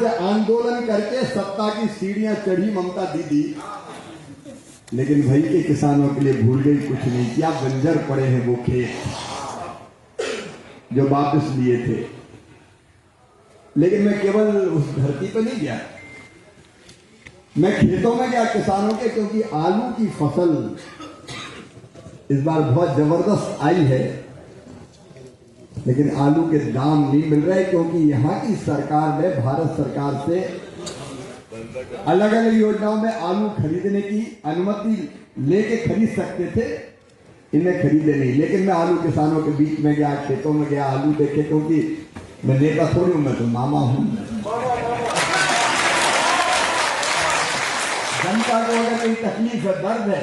से आंदोलन करके सत्ता की सीढ़ियां चढ़ी ममता दीदी, लेकिन भाई के किसानों के लिए भूल गई, कुछ नहीं किया। बंजर पड़े हैं वो खेत जो वापस लिए थे। लेकिन मैं केवल उस धरती पर नहीं गया, मैं खेतों में गया किसानों के, क्योंकि आलू की फसल इस बार बहुत जबरदस्त आई है, लेकिन आलू के दाम नहीं मिल रहे, क्योंकि यहाँ की सरकार ने भारत सरकार से अलग अलग योजनाओं में आलू खरीदने की अनुमति लेके खरीद सकते थे, इन्हें खरीदे नहीं। लेकिन मैं आलू किसानों के बीच में गया, खेतों में गया, आलू देखे, क्योंकि मैं नेता थोड़ी हूं, मैं तो मामा हूं। जनता को अगर कोई तकलीफ है, दर्द है,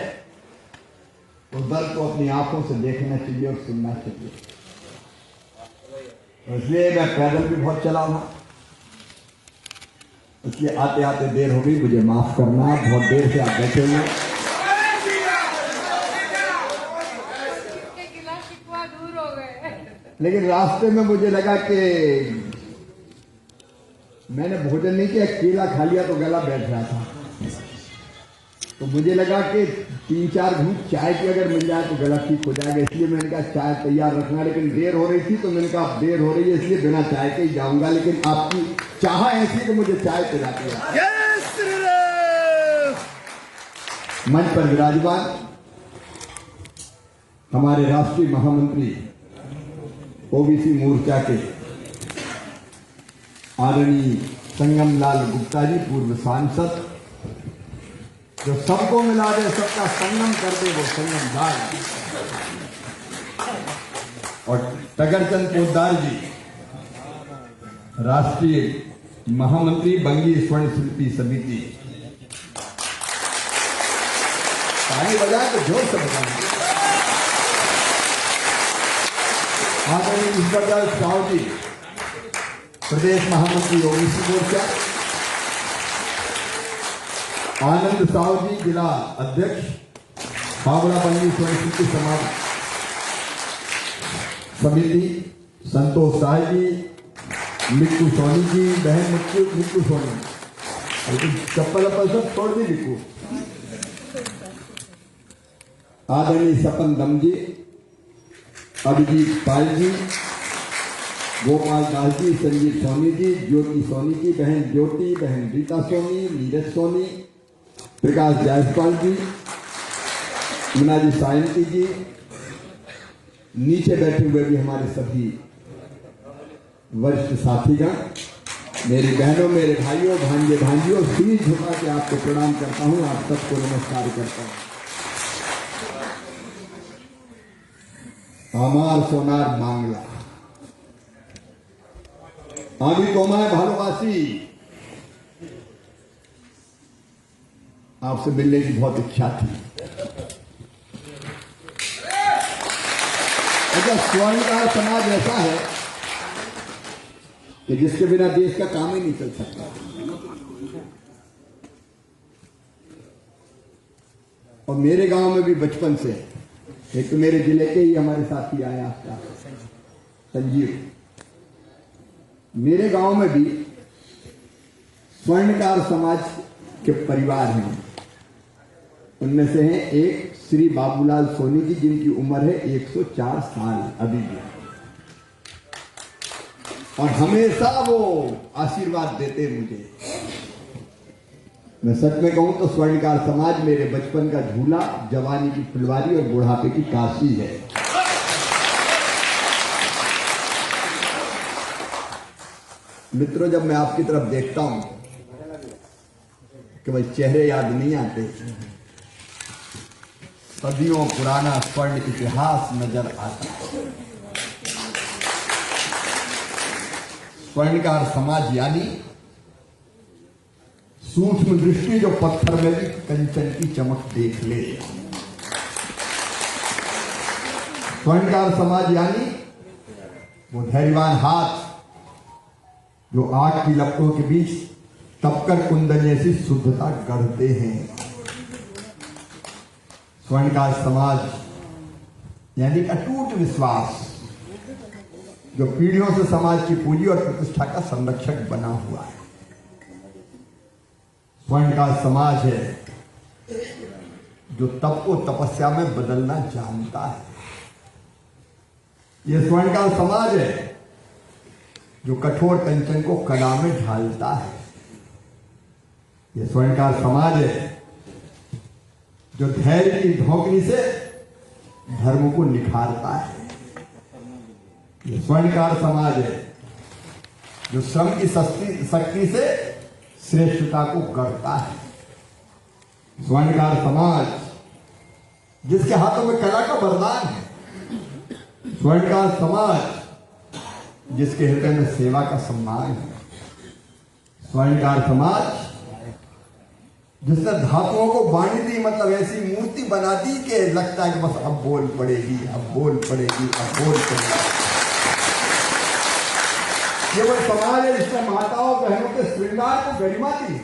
तो दर्द को अपनी आंखों से देखना चाहिए और सुनना चाहिए। इसलिए मैं पैदल भी बहुत चला था, इसलिए आते आते देर हो गई, मुझे माफ करना, बहुत देर से आप बैठे हुए। लेकिन रास्ते में मुझे लगा कि मैंने भोजन नहीं किया, केला खा लिया तो गला बैठ रहा था, तो मुझे लगा कि 3-4 घूंट चाय की अगर मिल जाए तो गला ठीक हो जाएगा। इसलिए मैंने कहा चाय तैयार रखना, लेकिन देर हो रही थी तो मैंने कहा देर हो रही है इसलिए बिना चाय के ही जाऊंगा, लेकिन आपकी चाह ऐसी कि मुझे चाय पिलाती है। मंच पर विराजमान हमारे राष्ट्रीय महामंत्री ओबीसी मोर्चा के आदरणीय संगम लाल गुप्ता जी, पूर्व सांसद, जो सबको मिला दे, सबका संगम कर दे, वो संगम लाल, और टगरचंद पोद्दार जी, राष्ट्रीय महामंत्री बंगी स्वर्ण शिल्पी समिति। ताली बजाए तो जोर से बजाए। आदरणीय ईश्वरलाल साहू जी, प्रदेश महामंत्री ओबीसी मोर्चा। आनंद साहू जी, जिला अध्यक्ष, हावड़ा बंगी स्वर्ण शिल्पी समाज समिति। संतोष साह जी, मिट्टू सोनी जी, बहन मिट्टू सोनी, चप्पल अप्पल सब छोड़ दी मिट्टू। आदरणीय सपन दम जी, अभिजीत पाल जी, गोपाल दास जी, संजीव सोनी जी, ज्योति सोनी जी, बहन ज्योति, बहन रीता सोनी, नीरज सोनी, प्रकाश जायसवाल जी, मीनाजी सायंती जी, नीचे बैठे हुए भी हमारे सभी वरिष्ठ साथीगण, मेरी बहनों, मेरे भाइयों, भांजे भांजियों, सिर झुका के आपको प्रणाम करता हूं, आप सबको नमस्कार करता हूं। আমার সোনার বাংলা, আমি তোমায় ভালোবাসি। आपसे मिलने की बहुत इच्छा थी। अच्छा, स्वर्णकार समाज ऐसा है कि जिसके बिना देश का काम ही नहीं चल सकता। और मेरे गांव में भी बचपन से, एक तो मेरे जिले के ही हमारे साथी आया था संजीव, मेरे गांव में भी स्वर्णकार समाज के परिवार हैं। उनमें से हैं एक श्री बाबूलाल सोनी जी, जिनकी उम्र है 104 साल अभी भी, और हमेशा वो आशीर्वाद देते मुझे। मैं सच में कहूं तो स्वर्णकार समाज मेरे बचपन का झूला, जवानी की फुलवारी और बुढ़ापे की काशी है। मित्रों, जब मैं आपकी तरफ देखता हूं कि भाई चेहरे याद नहीं आते, सदियों पुराना स्वर्ण इतिहास नजर आता है। स्वर्णकार समाज यानी सूक्ष्म दृष्टि जो पत्थर में भी कंचन की चमक देख ले। स्वर्णकार समाज यानी वो धैर्यवान हाथ जो आग की लपटों के बीच तपकर कुंदन जैसी शुद्धता गढ़ते हैं। स्वर्णकार समाज यानी अटूट विश्वास जो पीढ़ियों से समाज की पूंजी और प्रतिष्ठा का संरक्षक बना हुआ है। स्वर्ण का समाज है जो तप को तपस्या में बदलना जानता है। यह स्वर्ण का समाज है जो कठोर कंचन को कला में ढालता है। यह स्वर्ण का समाज है जो धैर्य की धोखनी से धर्म को निखारता है। यह स्वर्णकार समाज है जो श्रम की शक्ति से श्रेष्ठता को गढ़ता है। स्वर्णकार समाज जिसके हाथों में कला का वरदान है। स्वर्णकार समाज जिसके हृदय में सेवा का सम्मान है। स्वर्णकार समाज जिसने धातुओं को बांध दी, मतलब ऐसी मूर्ति बना दी कि लगता है कि बस अब बोल पड़ेगी, अब बोल पड़ेगी, अब बोल पड़ेगी। ये वो समाज है जिसने माताओं बहनों के श्रृंगार को गरिमा दी।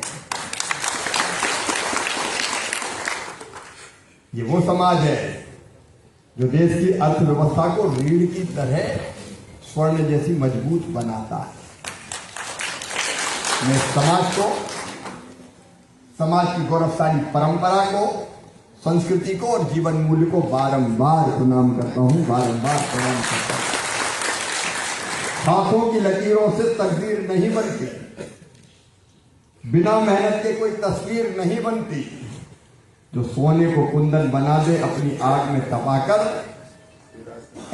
ये वो समाज है जो देश की अर्थव्यवस्था को रीढ़ की तरह स्वर्ण जैसी मजबूत बनाता है। मैं समाज को, समाज की गौरवशाली परंपरा को, संस्कृति को और जीवन मूल्य को बारंबार प्रणाम करता हूं, बारंबार प्रणाम करता हूं। हाथों की लकीरों से तकदीर नहीं बनती, बिना मेहनत के कोई तस्वीर नहीं बनती। जो सोने को कुंदन बना दे अपनी आग में तपाकर,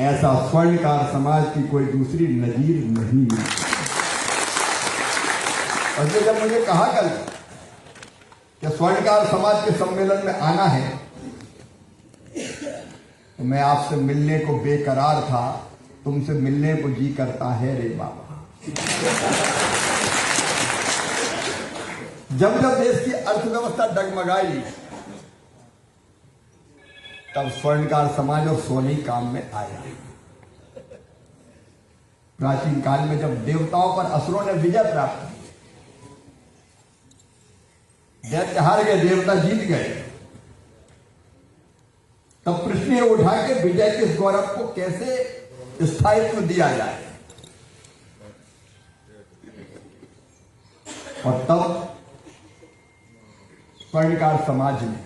ऐसा स्वर्णकार समाज की कोई दूसरी नजीर नहीं है। और जब मुझे कहा कल कि स्वर्णकार समाज के सम्मेलन में आना है, तो मैं आपसे मिलने को बेकरार था, तुमसे मिलने को जी करता है रे बाबा। जब जब देश की अर्थव्यवस्था डगमगाई, तब स्वर्णकार समाज और सोने काम में आया। प्राचीन काल में जब देवताओं पर असुरों ने विजय प्राप्त की, दैत्य हार गए, देवता जीत गए, तब प्रश्न ये उठा के विजय के इस गौरव को कैसे स्थायित्व दिया जाए। और तब स्वर्णकार समाज ने,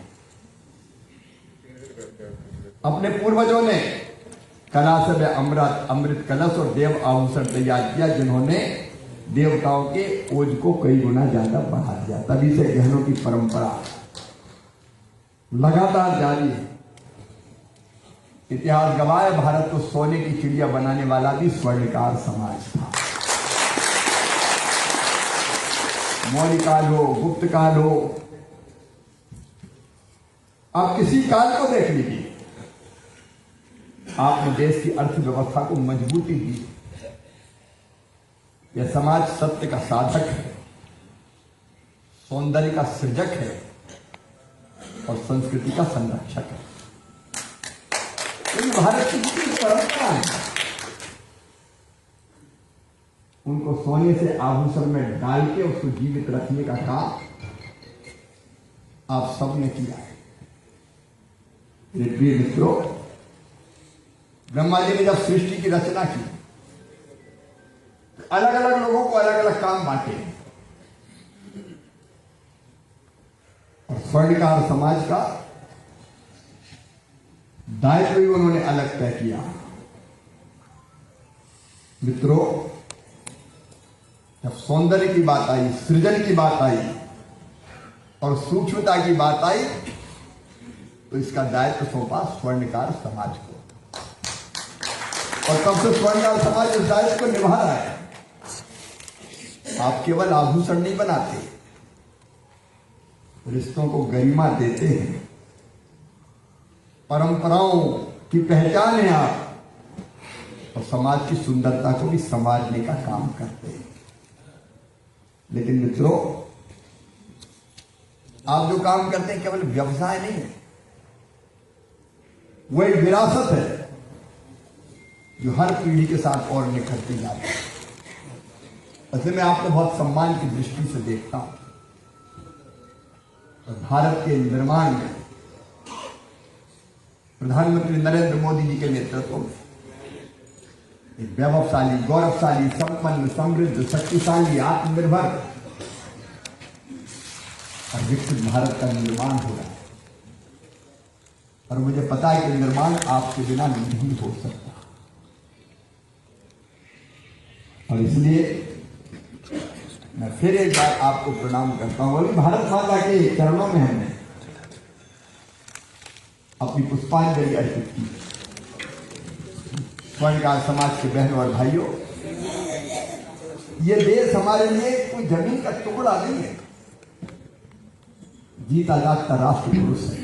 अपने पूर्वजों ने कला से अमृत कलश और देव आभूषण तैयार किया, जिन्होंने देवताओं के ओज को कई गुना ज्यादा बढ़ा दिया। तभी से गहनों की परंपरा लगातार जारी है। इतिहास गवाह है, भारत को सोने की चिड़िया बनाने वाला भी स्वर्णकार समाज था। मौर्य काल हो, गुप्त काल हो, आप किसी काल को देख लीजिए, आपने देश की अर्थव्यवस्था को मजबूती दी। यह समाज सत्य का साधक है, सौंदर्य का सृजक है और संस्कृति का संरक्षक है। ये भारत की जितनी परंपरा है, उनको सोने से आभूषण में डाल के उसको जीवित रखने का काम आप सबने किया है। प्रिय मित्रों, ब्रह्मा जी ने जब सृष्टि की रचना की, अलग अलग लोगों को अलग अलग काम बांटे, और स्वर्णकार समाज का दायित्व भी उन्होंने अलग तय किया। मित्रों, जब सौंदर्य की बात आई, सृजन की बात आई और सूक्ष्मता की बात आई, तो इसका दायित्व सौंपा स्वर्णकार समाज को। और तब से स्वर्णकार समाज इस दायित्व को निभा रहा है। आप केवल आभूषण नहीं बनाते, रिश्तों को गरिमा देते हैं, परंपराओं की पहचान है आप, और समाज की सुंदरता को भी संवारने का काम करते हैं। लेकिन मित्रों, आप जो काम करते हैं केवल व्यवसाय नहीं है, वो एक विरासत है जो हर पीढ़ी के साथ और निखरती जाती है। ऐसे मैं आपको बहुत सम्मान की दृष्टि से देखता हूं। और भारत के निर्माण में प्रधानमंत्री नरेंद्र मोदी जी के नेतृत्व में एक वैभवशाली, गौरवशाली, संपन्न, समृद्ध, शक्तिशाली, आत्मनिर्भर और विकसित भारत का निर्माण हो रहा है। और मुझे पता है कि निर्माण आपके बिना नहीं हो सकता। और इसलिए मैं फिर एक बार आपको प्रणाम करता हूं। अभी भारत माता के चरणों में हमने अपनी पुष्पांजलि अर्पित की। स्वर्णकार समाज के बहनों और भाइयों, ये देश हमारे लिए कोई जमीन का टुकड़ा नहीं है, जीता जागता राष्ट्र पुरुष है।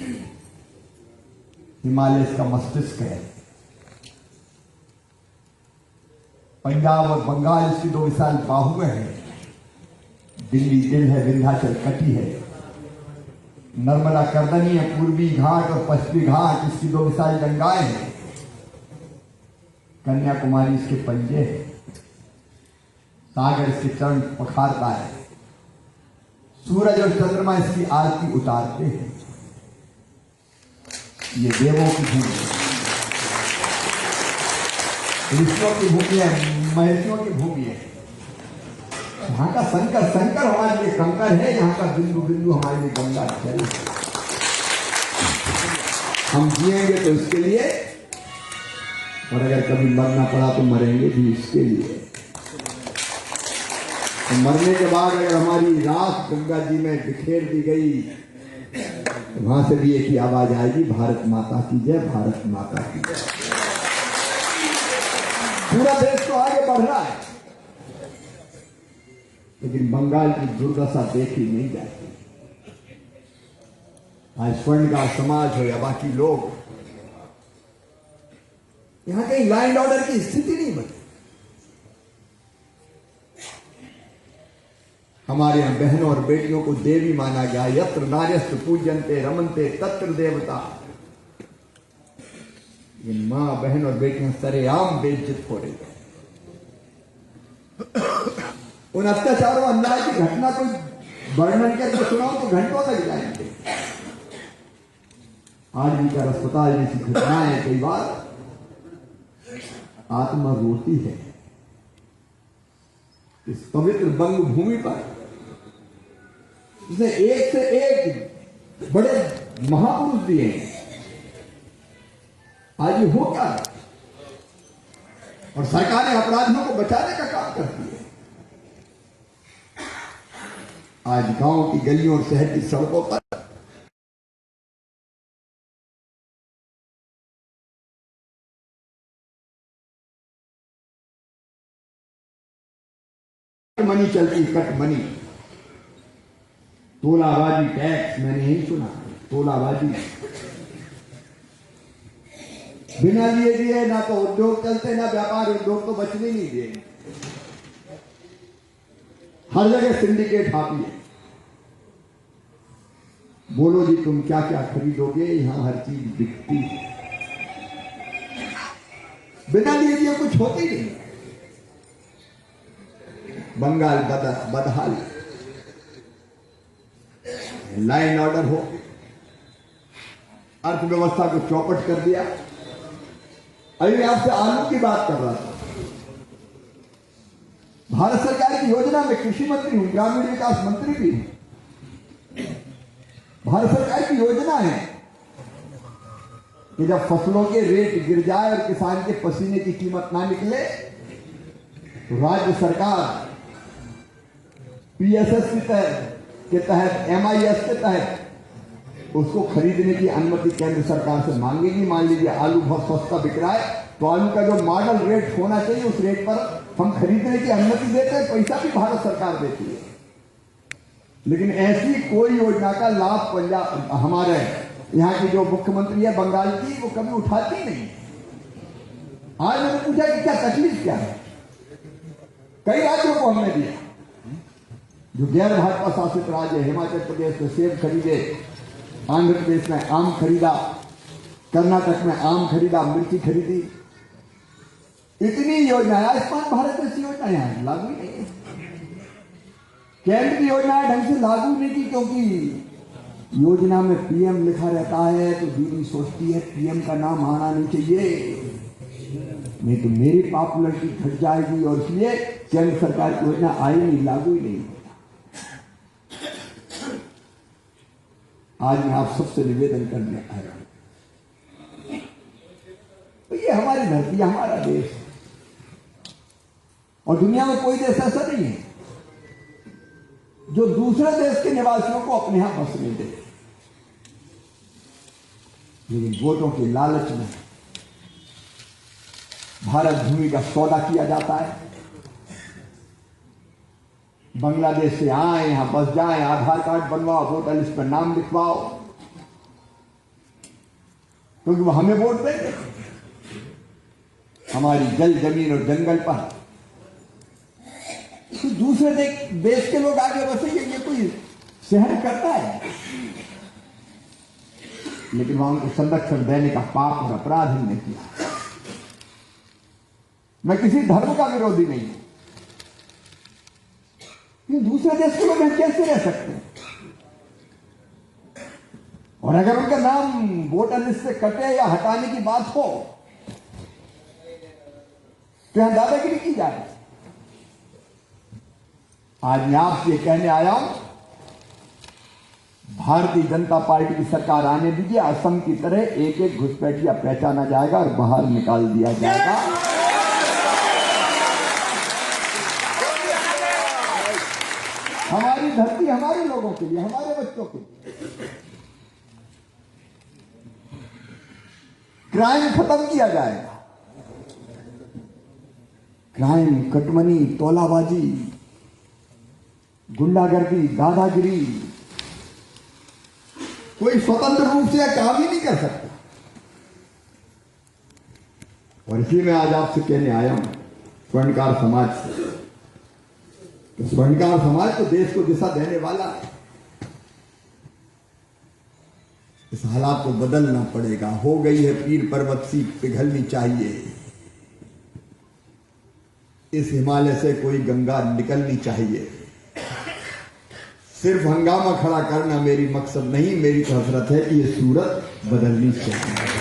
हिमालय इसका मस्तिष्क है, पंजाब और बंगाल इसकी दो विशाल बाहुएं हैं, दिल्ली दिल है, विंध्याचल कटी है, नर्मदा कर्दनी है, पूर्वी घाट और पश्चिमी घाट इसकी दो विशाल गंगाएं हैं, कन्याकुमारी इसके पंजे है, सागर इसके चरण पखारता है, सूरज और चंद्रमा इसकी आरती उतारते हैं। ये देवों की भूमि है, ऋषियों की भूमि है, महर्षियों की भूमि है। यहाँ का शंकर शंकर हमारे लिए कंकर है, यहाँ का बिंदु बिंदु हमारे लिए गंगा जल है। हम जिएंगे तो इसके लिए, और अगर कभी मरना पड़ा तो मरेंगे भी इसके लिए। तो मरने के बाद अगर हमारी राख गंगा जी में बिखेर दी गई तो वहां से भी एक ही आवाज आएगी, भारत माता की जय, भारत माता की जय। पूरा देश तो आगे बढ़ रहा है, लेकिन बंगाल की दुर्दशा देखी नहीं जाती। आज स्वर्णकार समाज हो या बाकी लोग, यहां कहीं लॉ एंड ऑर्डर की स्थिति नहीं बनी। हमारे यहां बहनों और बेटियों को देवी माना गया। यत्र नार्यस्तु पूज्यन्ते रमन्ते तत्र देवता। ये मां बहन और बेटियां सरेआम बेइज्जत हो रही है। उन अत्याचारों अन्याय की घटना को वर्णन करके सुनाओ तो घंटों लग जाएंगे। आज भी कर अस्पताल जैसी घटनाएं कई बार आत्मा रोती है। इस पवित्र बंग भूमि पर इसने एक से एक बड़े महापुरुष दिए, आज ये हो क्या है? और सरकारें अपराधियों को बचाने का काम करती है। आज गांव की गलियों और शहर की सड़कों पर मनी चलती, कट मनी, तोलाबाजी टैक्स मैंने नहीं सुना, तोलाबाजी बिना लिए दिए ना तो उद्योग चलते, ना व्यापार उद्योग तो बचने नहीं दिए। हर जगह सिंडिकेट हावी है। बोलो जी तुम क्या क्या खरीदोगे, यहां हर चीज बिकती है, बिना लिए दिए कुछ होती नहीं। बंगाल बदहाल, लॉ एंड ऑर्डर हो, अर्थव्यवस्था को चौपट कर दिया। अभी मैं आपसे आलू की बात कर रहा था। भारत सरकार की योजना में कृषि मंत्री हूं, ग्रामीण विकास मंत्री भी हूं। भारत सरकार की योजना है कि जब फसलों के रेट गिर जाए और किसान के पसीने की कीमत ना निकले तो राज्य सरकार पीएसएस के तहत एमआईएस के तहत उसको खरीदने की अनुमति केंद्र सरकार से मांगेगी। मान लीजिए आलू बहुत सस्ता बिक रहा है तो आलू का जो मॉडल रेट होना चाहिए उस रेट पर हम खरीदने की अनुमति देते हैं, पैसा भी भारत सरकार देती है। लेकिन ऐसी कोई योजना का लाभ पंजाब हमारे यहाँ की जो मुख्यमंत्री है बंगाल की, वो कभी उठाती नहीं। आज मैंने पूछा कि क्या तकलीफ क्या है, कई राज्यों को हमने दिया। जो गैर भाजपा शासित राज्य, हिमाचल प्रदेश में सेब खरीदे, आंध्र प्रदेश में आम खरीदा, कर्नाटक में आम खरीदा, मिर्ची खरीदी, इतनी योजनाएं। आयुष्मान भारत जैसी योजनाएं लागू नहीं है। केंद्र की योजनाएं ढंग से लागू नहीं की, क्योंकि योजना में पीएम लिखा रहता है तो दीदी सोचती है पीएम का नाम आना नहीं चाहिए, नहीं तो मेरी पॉपुलरिटी घट जाएगी, और इसलिए केंद्र सरकार की योजना आई नहीं, लागू ही नहीं। आज मैं आप सबसे निवेदन करने आया हूं, तो ये हमारी धरती, हमारा देश है, और दुनिया में कोई देश ऐसा नहीं है जो दूसरे देश के निवासियों को अपने यहां बसने दे। लेकिन वोटों के लालच में भारत भूमि का सौदा किया जाता है। बांग्लादेश से आए, यहां बस जाए, आधार कार्ड बनवाओ, वोटर लिस्ट पर नाम लिखवाओ, क्योंकि वो हमें वोट देंगे। हमारी जल, जमीन और जंगल पर तो दूसरे देश के लोग आगे बसेंगे, ये कोई सहन करता है? लेकिन वहां उनको संरक्षण देने का पाप और अपराध हमने किया। मैं किसी धर्म का विरोधी नहीं हूं, ये दूसरे देश के लोग हम कैसे रह सकते हैं? और अगर उनका नाम वोटर लिस्ट से कटे या हटाने की बात हो तो यहां दादागिरी की जाए। आज मैं आपसे कहने आया हूं, भारतीय जनता पार्टी की सरकार आने दीजिए। असम की तरह एक एक घुसपैठिया पहचाना जाएगा और बाहर निकाल दिया जाएगा। हमारी धरती हमारे लोगों के लिए, हमारे बच्चों के लिए। क्राइम खत्म किया जाएगा। क्राइम, कटमनी, तोलाबाजी, गुंडागर्दी, दादागिरी कोई स्वतंत्र रूप से काम ही नहीं कर सकता। और इसलिए मैं आज आपसे कहने आया हूं, स्वर्णकार समाज से, तो स्वर्णकार समाज तो देश को दिशा देने वाला है। इस हालात को बदलना पड़ेगा। हो गई है पीर पर्वत सी पिघलनी चाहिए। इस हिमालय से कोई गंगा निकलनी चाहिए। सिर्फ हंगामा खड़ा करना मेरी मकसद नहीं, मेरी तो हसरत है कि ये सूरत बदलनी चाहिए।